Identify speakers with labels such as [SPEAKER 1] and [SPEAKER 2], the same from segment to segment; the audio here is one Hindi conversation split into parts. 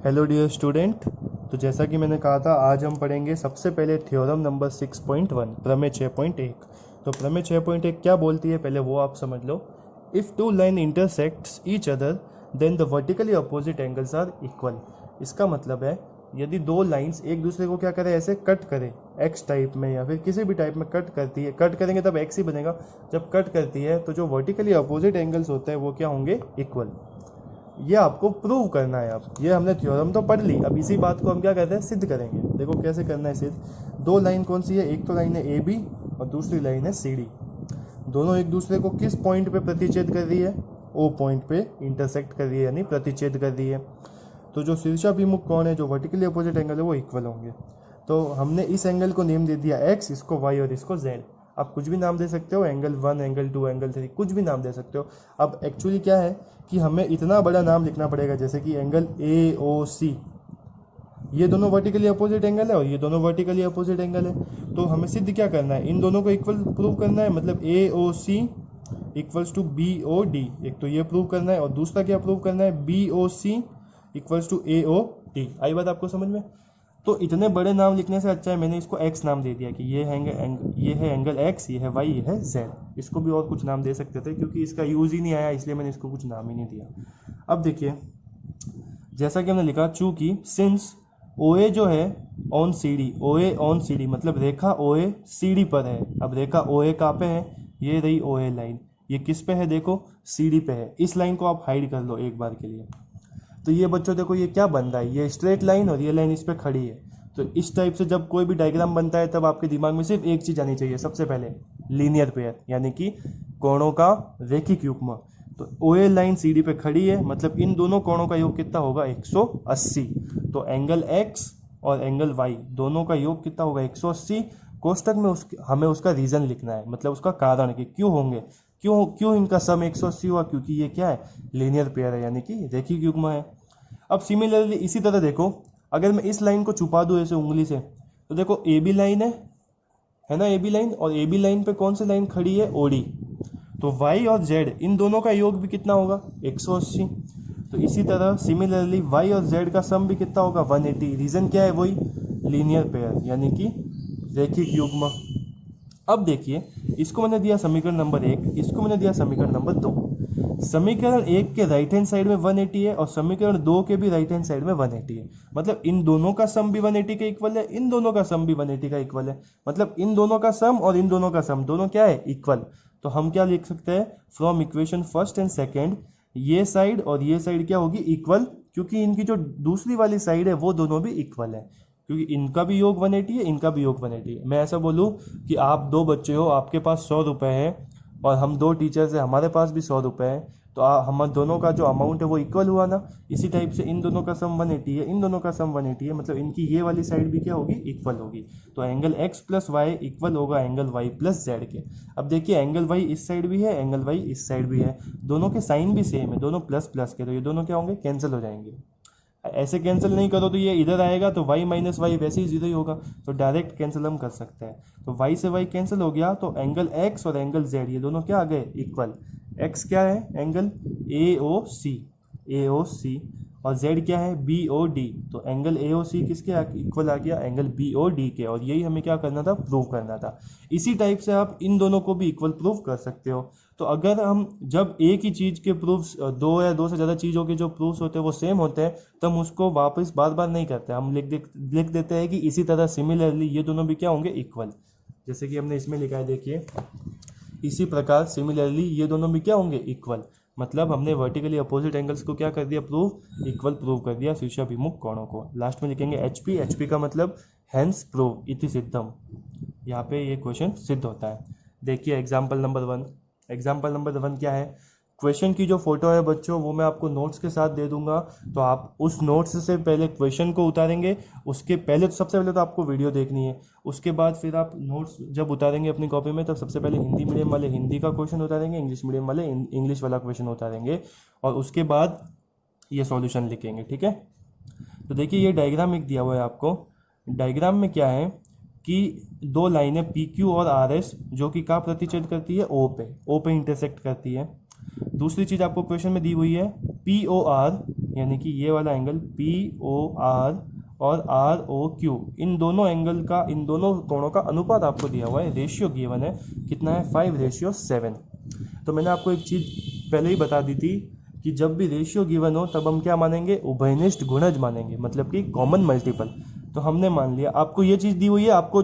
[SPEAKER 1] Hello dear student. तो जैसा कि मैंने कहा था, आज हम पढ़ेंगे सबसे पहले थ्योरम नंबर 6.1, प्रमेय 6.1। तो प्रमेय 6.1 क्या बोलती है, पहले वो आप समझ लो। If two line intersects each other then the vertically opposite angles are equal. इसका मतलब है, यदि दो लाइंस एक दूसरे को क्या करें, ऐसे कट करें, एक्स टाइप में या फिर किसी भी टाइप में कट करती है, कट करेंगे तब एक्स ही बनेगा। जब कट करती है तो जो वर्टिकली अपोजिट एंगल्स होते हैं वो क्या होंगे, इक्वल। ये आपको प्रूव करना है। अब ये हमने थ्योरम तो पढ़ ली, अब इसी बात को हम क्या कहते हैं, सिद्ध करेंगे। देखो कैसे करना है सिद्ध। दो लाइन कौन सी है, एक तो लाइन है ए बी और दूसरी लाइन है सी डी। दोनों एक दूसरे को किस पॉइंट पे प्रतिच्छेद कर रही है, ओ पॉइंट पे इंटरसेक्ट कर रही है, यानी प्रतिच्छेद कर रही है। तो जो शीर्षाभिमुख कोण है, जो वर्टिकली अपोजिट एंगल है, वो इक्वल होंगे। तो हमने इस एंगल को नेम दे दिया एक्स, इसको वाई और इसको जेड। आप कुछ भी नाम दे सकते हो, एंगल 1, एंगल 2, एंगल 3, कुछ भी नाम दे सकते हो। अब एक्चुअली क्या है कि हमें इतना बड़ा नाम लिखना पड़ेगा, जैसे कि एंगल ए ओ सी, ये दोनों वर्टिकली अपोजिट एंगल है और ये दोनों वर्टिकली अपोजिट एंगल है। तो हमें सिद्ध क्या करना है, इन दोनों को इक्वल प्रूव करना है। मतलब A O C equals to B O D, एक तो ये प्रूव करना है और दूसरा क्या प्रूव करना है, B O C equals to A O T. आई बात आपको समझ में। तो इतने बड़े नाम लिखने से अच्छा है मैंने इसको एक्स नाम दे दिया कि ये है एंगल एक्स, ये है वाई, ये है जेड। इसको भी और कुछ नाम दे सकते थे, क्योंकि इसका यूज़ ही नहीं आया, इसलिए मैंने इसको कुछ नाम ही नहीं दिया। अब देखिए, जैसा कि हमने लिखा, चूंकि सिंस ओ ए जो है on C D, O A on C D मतलब रेखा ओ ए सी डी पर है। अब रेखा ओ ए कहाँ पे है, ये रही ओ ए लाइन, ये किस पे है, देखो सी डी पे है। इस लाइन को आप हाइड कर लो एक बार के लिए। तो ये बच्चों देखो, ये क्या बन रहा है, ये स्ट्रेट लाइन और ये लाइन इस पे खड़ी है। तो इस टाइप से जब कोई भी डायग्राम बनता है, तब आपके दिमाग में सिर्फ एक चीज़ आनी चाहिए, सबसे पहले लीनियर पेयर, यानी कि कोणों का रैखिक युग्म। तो ओ ए लाइन सी डी पे खड़ी है, मतलब इन दोनों कोणों का योग कितना होगा, 180। तो एंगल एक्स और एंगल वाई दोनों का योग कितना होगा, 180। कोष्टक में हमें उसका रीजन लिखना है, मतलब उसका कारण कि क्यों होंगे, क्यों क्यों इनका सम 180 हुआ, क्योंकि ये क्या है, लीनियर पेयर है, यानी कि रैखिक युग्म है। अब सिमिलरली इसी तरह देखो, अगर मैं इस लाइन को छुपा दूं ऐसे उंगली से, तो देखो ए बी लाइन है ना, ए बी लाइन, और ए बी लाइन पे कौन सी लाइन खड़ी है, ओडी। तो y और z इन दोनों का योग भी कितना होगा, 180। तो इसी तरह सिमिलरली y और z का सम भी कितना होगा, 180। रीजन क्या है, वही लीनियर पेयर, यानी कि रैखिक युग्म। अब देखिए, इसको मैंने दिया समीकरण नंबर 1, इसको मैंने दिया समीकरण नंबर 2। समीकरण 1 के राइट हैंड साइड में 180 है और समीकरण 2 के भी राइट हैंड साइड में 180 है। मतलब इन दोनों का सम भी 180 के इक्वल है, इन दोनों का सम भी 180 का इक्वल है। मतलब इन दोनों का सम और इन दोनों का सम दोनों क्या है, इक्वल। तो हम क्या लिख सकते हैं, from equation first and second, ये साइड और ये साइड क्या होगी, इक्वल, क्योंकि इनकी जो दूसरी वाली साइड है वो दोनों भी इक्वल है, क्योंकि इनका भी योग 180 है, इनका भी योग 180 है। मैं ऐसा बोलूँ कि आप दो बच्चे हो, आपके पास 100 रुपये हैं और हम दो टीचर्स हैं, हमारे पास भी 100 रुपये हैं, तो हम दोनों का जो अमाउंट है वो इक्वल हुआ ना। इसी टाइप से इन दोनों का सम 180 है, इन दोनों का सम 180 है, मतलब इनकी ये वाली साइड भी क्या होगी, इक्वल होगी। तो angle x plus y equal होगा एंगल वाई प्लस जेड के। अब देखिए, एंगल वाई इस साइड भी है, एंगल वाई इस साइड भी है, दोनों के साइन भी सेम है, दोनों प्लस प्लस के, तो ये दोनों क्या होंगे, कैंसिल हो जाएंगे। ऐसे कैंसिल नहीं करो तो ये इधर आएगा, तो y माइनस वाई वैसे ही जीरो ही होगा, तो डायरेक्ट कैंसिल हम कर सकते हैं। तो y से y कैंसिल हो गया, तो एंगल x और एंगल z ये दोनों क्या आ गए, इक्वल। x क्या है, एंगल ए ओ सी, और z क्या है, बी ओ डी। तो एंगल ए ओ सी किसके इक्वल आ गया, एंगल बी ओ डी के। और यही हमें क्या करना था, प्रूव करना था। इसी टाइप से आप इन दोनों को भी इक्वल प्रूव कर सकते हो। तो अगर हम जब एक ही चीज़ के प्रूफ्स, दो या दो से ज़्यादा चीज़ों के जो प्रूफ्स होते हैं वो सेम होते हैं, तो हम उसको वापस बार बार नहीं करते, हम लिख देते हैं कि इसी तरह सिमिलरली ये दोनों भी क्या होंगे, इक्वल। जैसे कि हमने इसमें लिखा है, देखिए, इसी प्रकार सिमिलरली ये दोनों भी क्या होंगे, इक्वल। मतलब हमने वर्टिकली अपोजिट एंगल्स को क्या कर दिया, प्रूव, इक्वल प्रूव कर दिया शीर्षाभिमुख कोणों को। लास्ट में लिखेंगे एच पी का मतलब हैंस प्रूव इति सिद्धम। यहाँ पे ये क्वेश्चन सिद्ध होता है। देखिए एग्जाम्पल नंबर 1। एग्जाम्पल नंबर 1 क्या है, क्वेश्चन की जो फोटो है बच्चों, वो मैं आपको नोट्स के साथ दे दूंगा। तो आप उस नोट्स से पहले क्वेश्चन को उतारेंगे, उसके पहले तो सबसे पहले तो आपको वीडियो देखनी है, उसके बाद फिर आप नोट्स जब उतारेंगे अपनी कॉपी में, तब सबसे पहले हिंदी मीडियम वाले हिंदी का क्वेश्चन उतारेंगे, इंग्लिश मीडियम वाले इंग्लिश वाला क्वेश्चन उतारेंगे, और उसके बाद ये सॉल्यूशन लिखेंगे, ठीक है। तो देखिए, ये डायग्राम एक दिया हुआ है आपको। डायग्राम में क्या है कि दो लाइनें पी क्यू और आर एस, जो कि कहाँ प्रतिच्छेद करती है, ओ पे इंटरसेक्ट करती है। दूसरी चीज़ आपको क्वेश्चन में दी हुई है, पी ओ आर यानी कि ये वाला एंगल POR और ROQ, इन दोनों एंगल का, इन दोनों कोणों का अनुपात आपको दिया हुआ है, रेशियो गिवन है, कितना है 5:7। तो मैंने आपको एक चीज़ पहले ही बता दी थी कि जब भी रेशियो गिवन हो तब हम क्या मानेंगे, उभयनिष्ठ गुणज मानेंगे, मतलब कि कॉमन मल्टीपल। तो हमने मान लिया, आपको ये चीज़ दी हुई है, आपको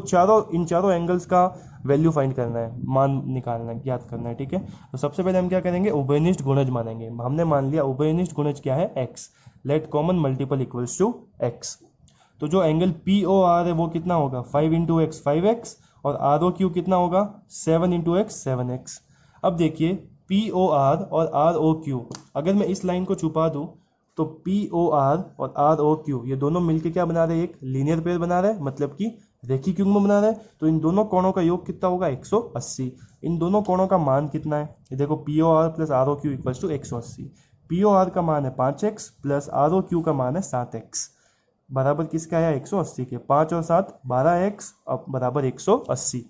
[SPEAKER 1] इन चारों एंगल्स का वैल्यू फाइंड करना है, मान निकालना है, ज्ञात करना है, ठीक है। तो सबसे पहले हम क्या करेंगे, उभयनिष्ठ गुणज मानेंगे। हमने मान लिया उभयनिष्ठ गुणज क्या है, x, let common multiple equals to x। तो जो एंगल POR है वो कितना होगा, 5 × x 5x, और ROQ कितना होगा, 7 × x 7x। अब देखिए POR और ROQ, अगर मैं इस लाइन को छुपा दूं तो POR और ROQ ये दोनों मिलके क्या बना रहे हैं, एक लीनियर पेयर बना रहे हैं, मतलब कि रेखीय युग्म बना रहे हैं। तो इन दोनों कोणों का योग कितना होगा, 180। इन दोनों कोणों का मान कितना है, ये देखो POR plus ROQ equals to 180। POR का मान है 5x प्लस ROQ का मान है 7x, बराबर किसका आया, 180 के। 5 और 7 12x, अब बराबर 180,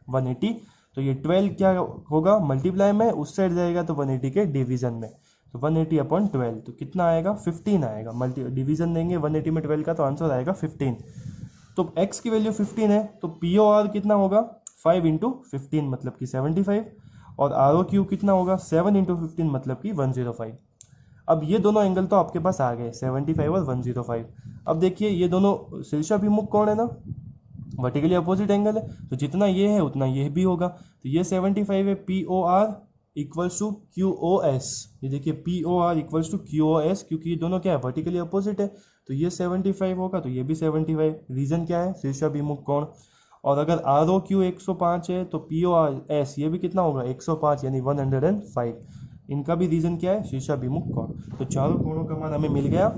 [SPEAKER 1] 180। तो ये 12 क्या होगा, मल्टीप्लाई में उस साइड जाएगा तो 180 के डिवीजन में, तो 180/12 तो कितना आएगा, 15 आएगा। मल्टी डिवीजन देंगे 180 में 12 का, तो आंसर आएगा 15। तो x की वैल्यू 15 है, तो POR कितना होगा, 5 × 15 मतलब कि 75, और ROQ कितना होगा, 7 × 15 मतलब कि 105। अब ये दोनों एंगल तो आपके पास आ गए, 75 और 105। अब देखिए ये दोनों शीर्षाभिमुख कोण है ना, वर्टिकली अपोजिट एंगल है, तो जितना ये है उतना ये भी होगा। तो ये 75 है, POR इक्वल्स टू QOS, ये देखिए POR इक्वल्स टू QOS, क्योंकि ये दोनों क्या है, वर्टिकली अपोजिट है। तो ये 75 होगा तो ये भी 75, रीजन क्या है, शीर्षाभिमुख कोण। और अगर ROQ 105 है तो POS ये भी कितना होगा, 105, यानी 105। इनका भी रीजन क्या है, शीर्षाभिमुख कोण। तो चारों कोणों का मान हमें मिल गया,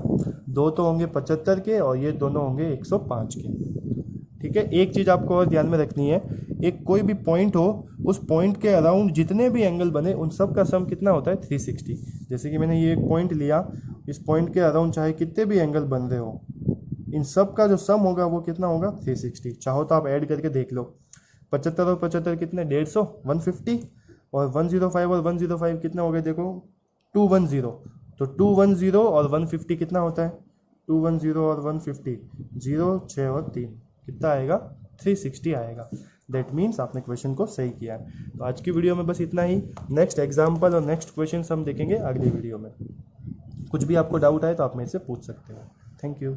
[SPEAKER 1] दो तो होंगे 75 के और ये दोनों होंगे 105 के, ठीक है। एक चीज़ आपको और ध्यान में रखनी है, एक कोई भी पॉइंट हो, उस पॉइंट के अराउंड जितने भी एंगल बने उन सब का सम कितना होता है, 360। जैसे कि मैंने ये एक पॉइंट लिया, इस पॉइंट के अराउंड चाहे कितने भी एंगल बन रहे हो, इन सब का जो सम होगा वो कितना होगा, 360। चाहो तो आप ऐड करके देख लो, 75 और 75 कितने, 150, 150, और 105 और 105 कितना हो गया, देखो 210। तो 210 और 150 कितना होता है, 210 और 150, 0, 6 और 3 कितना आएगा, 360 आएगा। दैट मीन्स आपने क्वेश्चन को सही किया है। तो आज की वीडियो में बस इतना ही। नेक्स्ट एग्जाम्पल और नेक्स्ट क्वेश्चन हम देखेंगे अगली वीडियो में। कुछ भी आपको डाउट आए तो आप मेरे से पूछ सकते हो। Thank you.